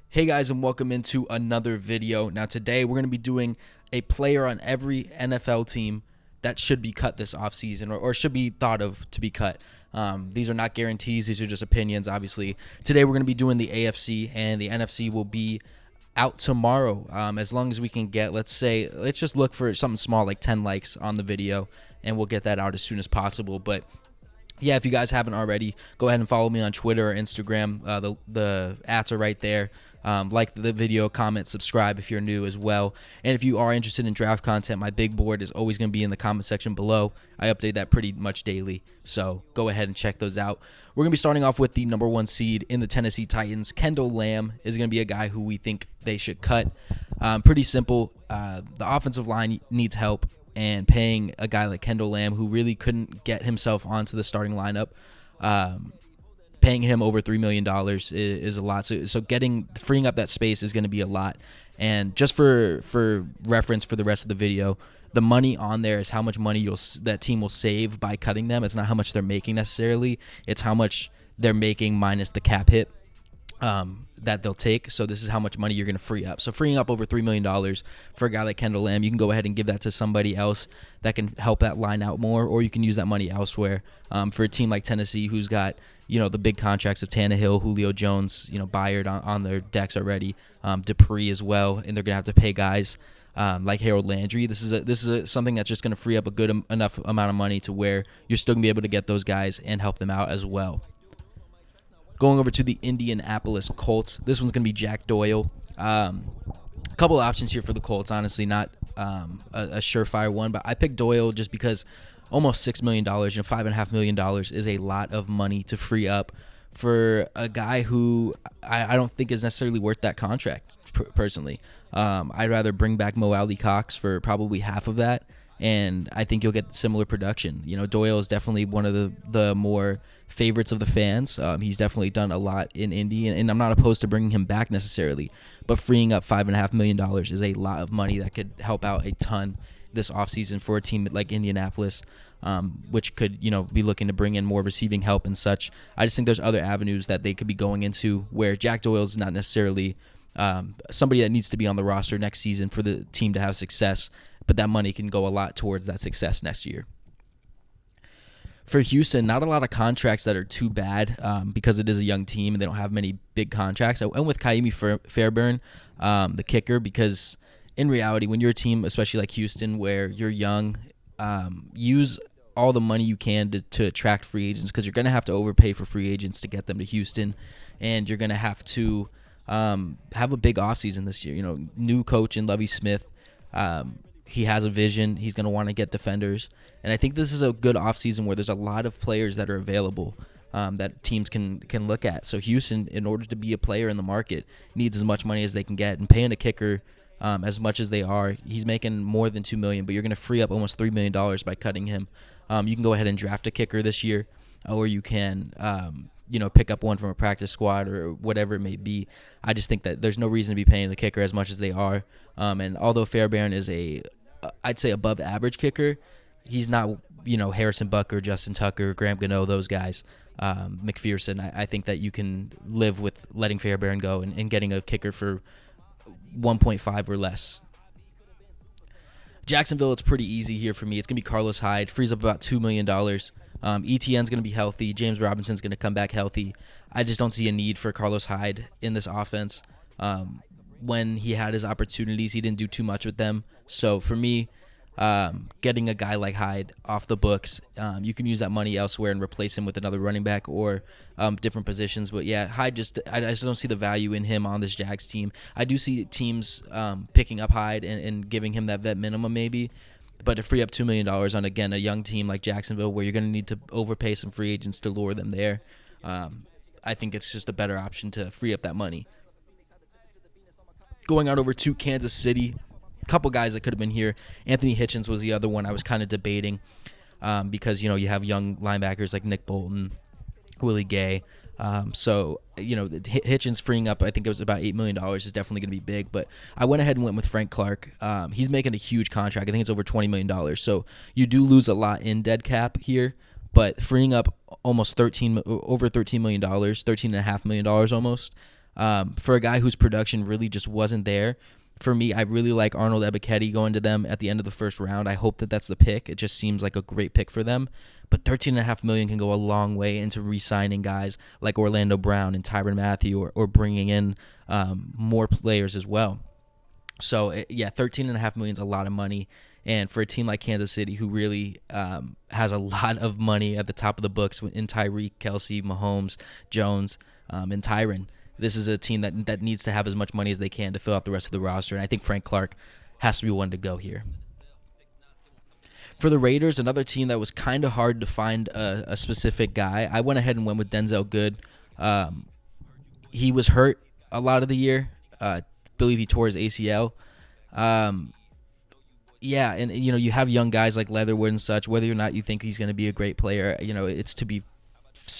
Hey guys, and welcome into another video. Now today we're going to be doing a player on every NFL team that should be cut this offseason or should be thought of to be cut. These are not guarantees. These are just opinions, obviously. Today we're going to be doing the AFC, and the NFC will be out tomorrow. As long as we can get, let's just look for something small like 10 likes on the video, and we'll get that out as soon as possible. But yeah, if you guys haven't already, go ahead and follow me on Twitter or Instagram. The ats are right there. Like the video, comment, subscribe if you're new as well. And if you are interested in draft content, my big board is always going to be in the comment section below. I update that pretty much daily, so go ahead and check those out. We're going to be starting off with the number 1 seed in the Tennessee Titans. Kendall Lamb is going to be a guy who we think they should cut. Pretty simple. The offensive line needs help, and paying a guy like Kendall Lamb, who really couldn't get himself onto the starting lineup, paying him over $3 million is a lot. So freeing up that space is going to be a lot. And just for reference for the rest of the video, the money on there is how much money that team will save by cutting them. It's not how much they're making necessarily. It's how much they're making minus the cap hit that they'll take. So this is how much money you're going to free up. So freeing up over $3 million for a guy like Kendall Lamb, you can go ahead and give that to somebody else that can help that line out more, or you can use that money elsewhere. For a team like Tennessee, who's got the big contracts of Tannehill, Julio Jones, Byard on their decks already, Dupree as well, and they're going to have to pay guys like Harold Landry. This is something that's just going to free up a good enough amount of money to where you're still going to be able to get those guys and help them out as well. Going over to the Indianapolis Colts, this one's going to be Jack Doyle. A couple of options here for the Colts, honestly, not a surefire one, but I picked Doyle just because almost $6 million, $5.5 million is a lot of money to free up for a guy who I don't think is necessarily worth that contract, personally. I'd rather bring back Mo Alley Cox for probably half of that, and I think you'll get similar production. Doyle is definitely one of the more favorites of the fans. He's definitely done a lot in Indy, and I'm not opposed to bringing him back necessarily, but freeing up $5.5 million is a lot of money that could help out a ton this offseason for a team like Indianapolis, which could be looking to bring in more receiving help and such. I just think there's other avenues that they could be going into where Jack Doyle is not necessarily somebody that needs to be on the roster next season for the team to have success, but that money can go a lot towards that success next year. For Houston, not a lot of contracts that are too bad because it is a young team and they don't have many big contracts. I went with Kaimi Fairbairn, the kicker, because in reality, when you're a team, especially like Houston, where you're young, use all the money you can to attract free agents, because you're going to have to overpay for free agents to get them to Houston, and you're going to have to have a big offseason this year. New coach in Lovie Smith. He has a vision. He's going to want to get defenders. And I think this is a good offseason where there's a lot of players that are available that teams can look at. So Houston, in order to be a player in the market, needs as much money as they can get. And paying a kicker as much as they are, he's making more than $2 million, but you're going to free up almost $3 million by cutting him. You can go ahead and draft a kicker this year, or you can pick up one from a practice squad or whatever it may be. I just think that there's no reason to be paying the kicker as much as they are. And although Fairbairn is I'd say above average kicker, he's not, Harrison Butker, Justin Tucker, Graham Gano, those guys, McPherson. I think that you can live with letting Fairbairn go and getting a kicker for 1.5 or less. Jacksonville, it's pretty easy here for me. It's going to be Carlos Hyde. Frees up about $2 million. ETN's going to be healthy. James Robinson's going to come back healthy. I just don't see a need for Carlos Hyde in this offense. When he had his opportunities, he didn't do too much with them. So for me, getting a guy like Hyde off the books, you can use that money elsewhere and replace him with another running back or different positions. But yeah, Hyde I just don't see the value in him on this Jags team. I do see teams picking up Hyde and giving him that vet minimum maybe. But to free up $2 million on, again, a young team like Jacksonville, where you're going to need to overpay some free agents to lure them there, I think it's just a better option to free up that money. Going out over to Kansas City, a couple guys that could have been here. Anthony Hitchens was the other one I was kind of debating because, you have young linebackers like Nick Bolton, Willie Gay. Hitchens freeing up, I think it was about $8 million, is definitely going to be big. But I went ahead and went with Frank Clark. He's making a huge contract. I think it's over $20 million. So you do lose a lot in dead cap here, but freeing up almost over $13 million, $13.5 million almost, For a guy whose production really just wasn't there, for me, I really like Arnold Ebiketie going to them at the end of the first round. I hope that that's the pick. It just seems like a great pick for them. But $13.5 million can go a long way into re-signing guys like Orlando Brown and Tyrann Mathieu, or bringing in more players as well. So, $13.5 million is a lot of money. And for a team like Kansas City, who really has a lot of money at the top of the books in Tyreek, Kelsey, Mahomes, Jones, and Tyrann, this is a team that needs to have as much money as they can to fill out the rest of the roster. And I think Frank Clark has to be one to go here. For the Raiders, another team that was kind of hard to find a specific guy, I went ahead and went with Denzel Good. He was hurt a lot of the year. I believe he tore his ACL. And you have young guys like Leatherwood and such. Whether or not you think he's going to be a great player, it's to be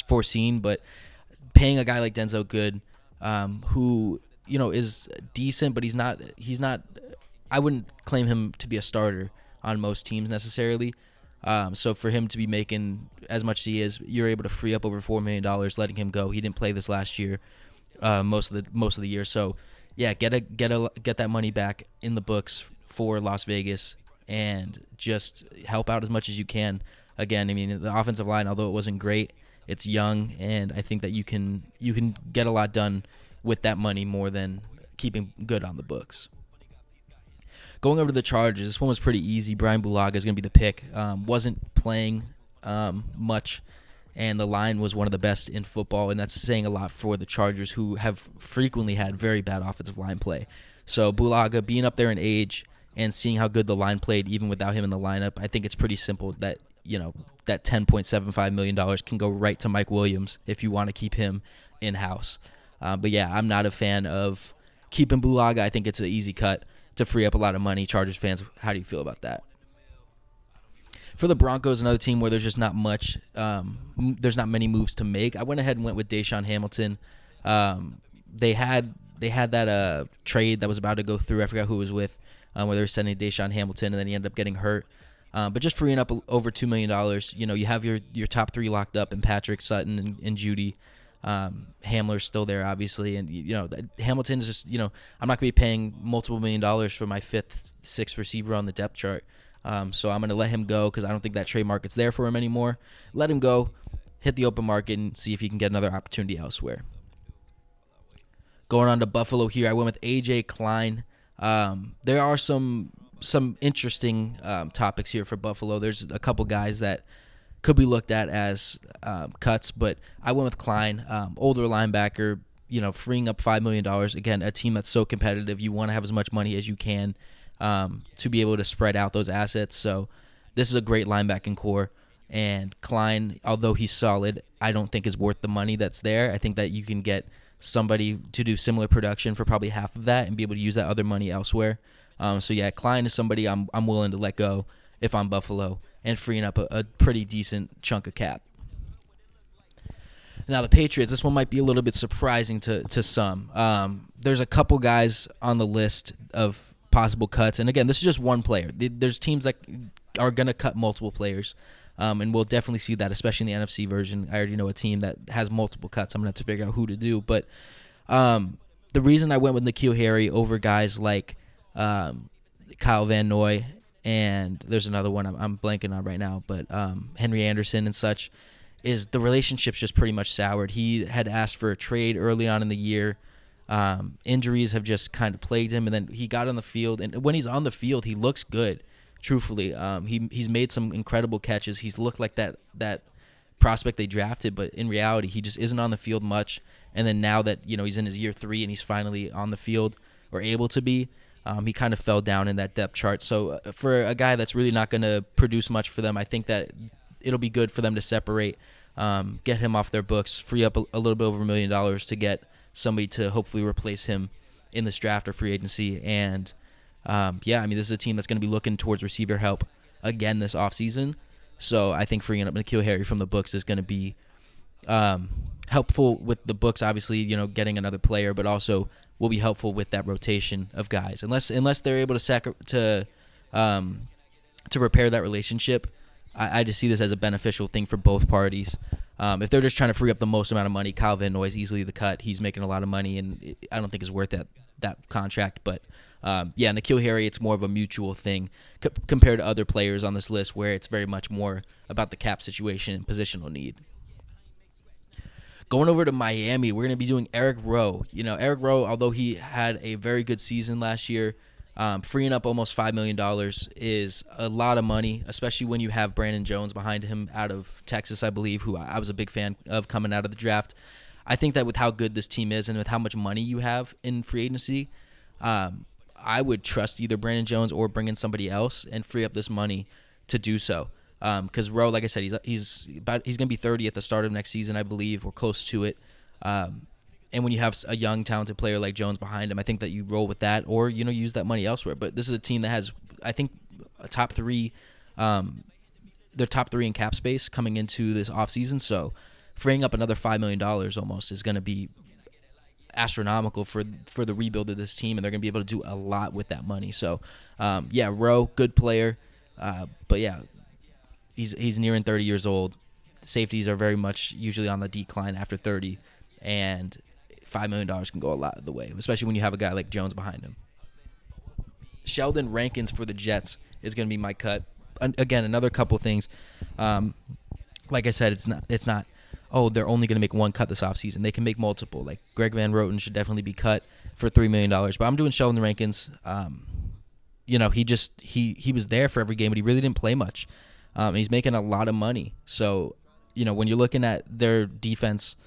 foreseen. But paying a guy like Denzel Good, who is decent, but he's not. I wouldn't claim him to be a starter on most teams necessarily. So for him to be making as much as he is, you're able to free up over $4 million letting him go. He didn't play this last year, most of the year. So yeah, get that money back in the books for Las Vegas and just help out as much as you can. Again, I mean, the offensive line, although it wasn't great, it's young, and I think that you can get a lot done with that money more than keeping Good on the books. Going over to the Chargers, this one was pretty easy. Brian Bulaga is going to be the pick. Wasn't playing much, and the line was one of the best in football, and that's saying a lot for the Chargers, who have frequently had very bad offensive line play. So Bulaga being up there in age and seeing how good the line played even without him in the lineup, I think it's pretty simple that that $10.75 million can go right to Mike Williams if you want to keep him in-house. But yeah, I'm not a fan of keeping Bulaga. I think it's an easy cut to free up a lot of money. Chargers fans, how do you feel about that? For the Broncos, another team where there's just not much, there's not many moves to make. I went ahead and went with Deshaun Hamilton. They had that trade that was about to go through. I forgot who it was with, where they were sending Deshaun Hamilton, and then he ended up getting hurt. But just freeing up over $2 million, you have your top three locked up in Patrick, Sutton, and Judy. Hamler's still there, obviously, and Hamilton's just I'm not gonna be paying multiple $1 million for my fifth, sixth receiver on the depth chart. So I'm gonna let him go because I don't think that trade market's there for him anymore. Let him go, hit the open market, and see if he can get another opportunity elsewhere. Going on to Buffalo here, I went with AJ Klein. There are some interesting topics here for Buffalo. There's a couple guys that could be looked at as cuts, but I went with Klein, older linebacker, freeing up $5 million. Again, a team that's so competitive, you want to have as much money as you can to be able to spread out those assets. So this is a great linebacking core, and Klein, although he's solid, I don't think is worth the money that's there. I think that you can get somebody to do similar production for probably half of that and be able to use that other money elsewhere. So yeah, Klein is somebody I'm willing to let go if I'm Buffalo, and freeing up a pretty decent chunk of cap. Now the Patriots, this one might be a little bit surprising to some. There's a couple guys on the list of possible cuts, and again, this is just one player. There's teams that are going to cut multiple players, and we'll definitely see that, especially in the NFC version. I already know a team that has multiple cuts. I'm going to have to figure out who to do, but the reason I went with N'Keal Harry over guys like Kyle Van Noy, and there's another one I'm blanking on right now, but Henry Anderson and such, is the relationship's just pretty much soured. He had asked for a trade early on in the year. Injuries have just kind of plagued him, and then he got on the field, and when he's on the field, he looks good, truthfully. He's made some incredible catches. He's looked like that prospect they drafted, but in reality, he just isn't on the field much. And then now that he's in his year 3 and he's finally on the field or able to be, he kind of fell down in that depth chart. So for a guy that's really not going to produce much for them, I think that it'll be good for them to separate, get him off their books, free up a little bit over $1 million to get somebody to hopefully replace him in this draft or free agency. And this is a team that's going to be looking towards receiver help again this offseason. So I think freeing up N'Keal Harry from the books is going to be helpful with the books, obviously, getting another player, but also will be helpful with that rotation of guys. Unless they're able to repair that relationship, I just see this as a beneficial thing for both parties. If they're just trying to free up the most amount of money, Kyle Van Noy is easily the cut. He's making a lot of money, and I don't think it's worth that contract. But N'Keal Harry, it's more of a mutual thing compared to other players on this list where it's very much more about the cap situation and positional need. Going over to Miami, we're going to be doing Eric Rowe. Eric Rowe, although he had a very good season last year, freeing up almost $5 million is a lot of money, especially when you have Brandon Jones behind him out of Texas, I believe, who I was a big fan of coming out of the draft. I think that with how good this team is and with how much money you have in free agency, I would trust either Brandon Jones or bring in somebody else and free up this money to do so. Because Rowe, like I said, he's going to be 30 at the start of next season, I believe, or close to it. And when you have a young, talented player like Jones behind him, I think that you roll with that or, use that money elsewhere. But this is a team that has, I think, a top three, their top three in cap space coming into this offseason. So freeing up another $5 million almost is going to be astronomical for the rebuild of this team, and they're going to be able to do a lot with that money. So, Rowe, good player. But, yeah, he's nearing 30 years old. Safeties are very much usually on the decline after 30, and $5 million can go a lot of the way, especially when you have a guy like Jones behind him. Sheldon Rankins for the Jets is going to be my cut. Again, another couple things. Like I said, it's not, they're only going to make one cut this offseason. They can make multiple. Like Greg Van Roten should definitely be cut for $3 million. But I'm doing Sheldon Rankins. He was there for every game, but he really didn't play much. And he's making a lot of money. So, when you're looking at their defense,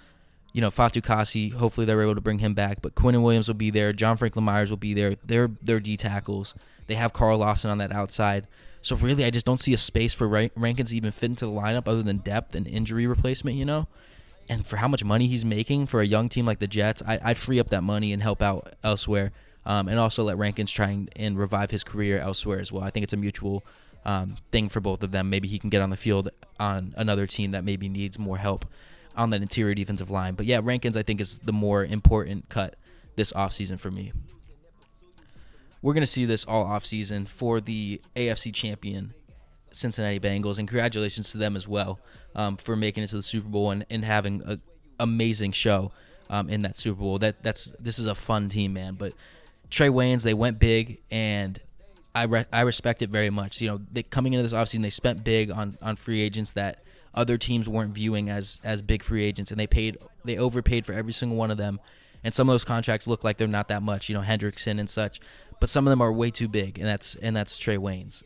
Fatu Kasi, hopefully they're able to bring him back. But Quinnen Williams will be there. John Franklin Myers will be there. They're D tackles. They have Carl Lawson on that outside. So really, I just don't see a space for Rankins to even fit into the lineup other than depth and injury replacement, And for how much money he's making for a young team like the Jets, I'd free up that money and help out elsewhere. And also let Rankins try and revive his career elsewhere as well. I think it's a mutual thing for both of them. Maybe he can get on the field on another team that maybe needs more help on that interior defensive line. But yeah, Rankins I think is the more important cut this offseason for me. We're going to see this all offseason for the AFC champion Cincinnati Bengals, and congratulations to them as well for making it to the Super Bowl and having an amazing show in that Super Bowl. This is a fun team, man. But Trey Waynes, they went big, and I respect it very much. Coming into this offseason, they spent big on free agents that other teams weren't viewing as big free agents, and they overpaid for every single one of them. And some of those contracts look like they're not that much, Hendrickson and such, but some of them are way too big, and that's Trey Waynes.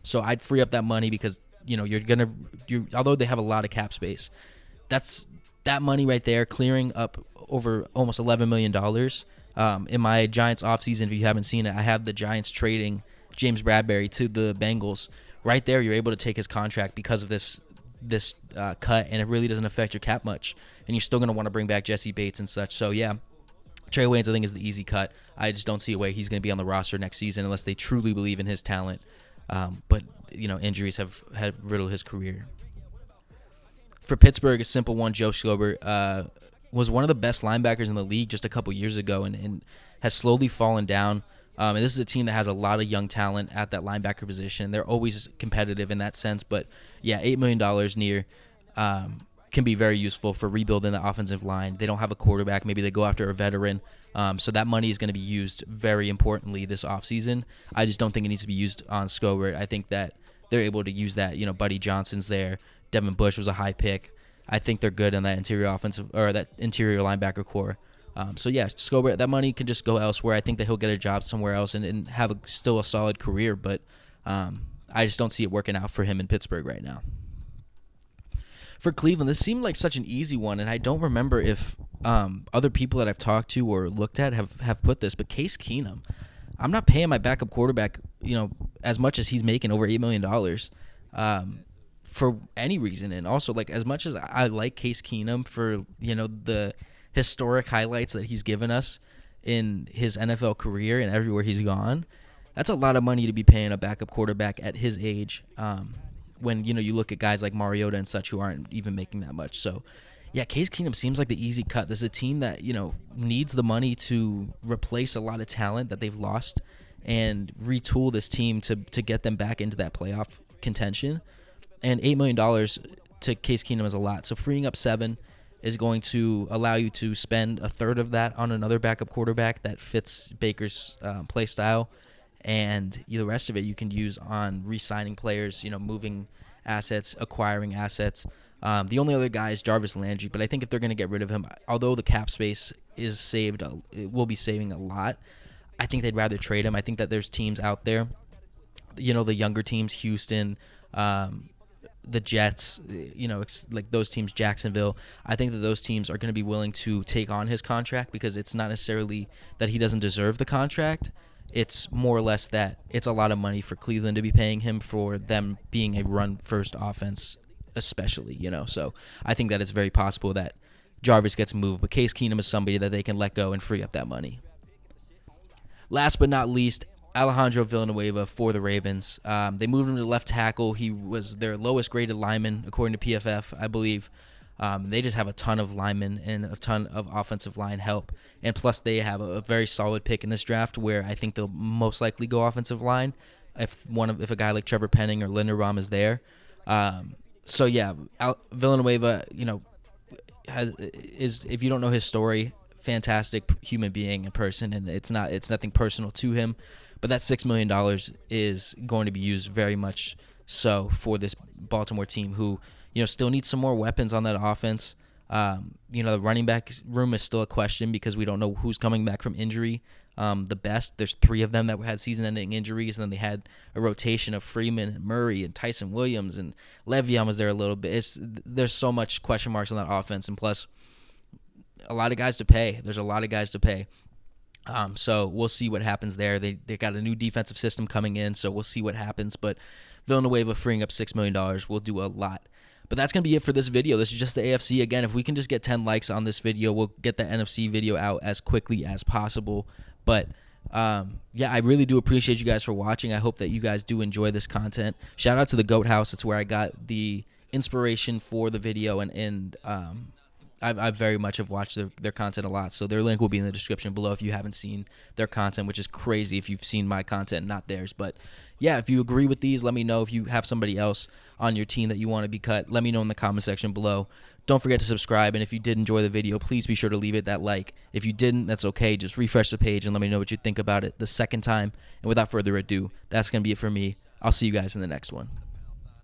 So I'd free up that money because although they have a lot of cap space, that's that money right there clearing up over almost $11 million. In my Giants offseason, if you haven't seen it, I have the Giants trading James Bradberry to the Bengals. Right there, you're able to take his contract because of this cut, and it really doesn't affect your cap much. And you're still going to want to bring back Jesse Bates and such. So, yeah, Trey Waynes I think is the easy cut. I just don't see a way he's going to be on the roster next season unless they truly believe in his talent. But injuries have riddled his career. For Pittsburgh, a simple one. Joe Schobert was one of the best linebackers in the league just a couple years ago and has slowly fallen down. And this is a team that has a lot of young talent at that linebacker position. They're always competitive in that sense. But, yeah, $8 million near can be very useful for rebuilding the offensive line. They don't have a quarterback. Maybe they go after a veteran. So that money is going to be used very importantly this offseason. I just don't think it needs to be used on Schobert. I think that they're able to use that. Buddy Johnson's there. Devin Bush was a high pick. I think they're good on that interior offensive or that interior linebacker core. So, yeah, Schobert, that money can just go elsewhere. I think that he'll get a job somewhere else and have still a solid career, but I just don't see it working out for him in Pittsburgh right now. For Cleveland, this seemed like such an easy one, and I don't remember if other people that I've talked to or looked at have put this, but Case Keenum, I'm not paying my backup quarterback, as much as he's making, over $8 million, for any reason. And also, as much as I like Case Keenum for, the historic highlights that he's given us in his NFL career and everywhere he's gone, that's a lot of money to be paying a backup quarterback at his age. When you look at guys like Mariota and such who aren't even making that much. So, yeah, Case Keenum seems like the easy cut. This is a team that needs the money to replace a lot of talent that they've lost and retool this team to get them back into that playoff contention. And $8 million to Case Keenum is a lot. So freeing up 7 is going to allow you to spend a third of that on another backup quarterback that fits Baker's play style, and the rest of it you can use on re-signing players, moving assets, acquiring assets. The only other guy is Jarvis Landry, but I think if they're going to get rid of him, although the cap space is saved, it will be saving a lot, I think they'd rather trade him. I think that there's teams out there, the younger teams, Houston, the Jets, like those teams, Jacksonville. I think that those teams are going to be willing to take on his contract because it's not necessarily that he doesn't deserve the contract. It's more or less that it's a lot of money for Cleveland to be paying him for them being a run-first offense, especially, So I think that it's very possible that Jarvis gets moved, but Case Keenum is somebody that they can let go and free up that money. Last but not least, Alejandro Villanueva for the Ravens. They moved him to left tackle. He was their lowest graded lineman, according to PFF, I believe. They just have a ton of linemen and a ton of offensive line help. And plus, they have a very solid pick in this draft where I think they'll most likely go offensive line if a guy like Trevor Penning or Linderbaum is there. Villanueva, is, if you don't know his story, fantastic human being and person, and it's nothing personal to him. But that $6 million is going to be used very much so for this Baltimore team who, still needs some more weapons on that offense. The running back room is still a question because we don't know who's coming back from injury. There's 3 of them that had season-ending injuries, and then they had a rotation of Freeman and Murray and Tyson Williams, and Le'Veon was there a little bit. There's so much question marks on that offense, and plus a lot of guys to pay. There's a lot of guys to pay. So we'll see what happens there. They got a new defensive system coming in, so we'll see what happens. But Villanueva freeing up $6 million will do a lot. But that's going to be it for this video. This is just the AFC. Again, if we can just get 10 likes on this video, we'll get the NFC video out as quickly as possible. But, I really do appreciate you guys for watching. I hope that you guys do enjoy this content. Shout out to the Goat House. It's where I got the inspiration for the video, and I very much have watched their content a lot, so their link will be in the description below if you haven't seen their content, which is crazy if you've seen my content, not theirs. But yeah, if you agree with these, let me know. If you have somebody else on your team that you want to be cut, let me know in the comment section below. Don't forget to subscribe, and if you did enjoy the video, please be sure to leave it that like. If you didn't, that's okay. Just refresh the page and let me know what you think about it the second time. And without further ado, that's going to be it for me. I'll see you guys in the next one.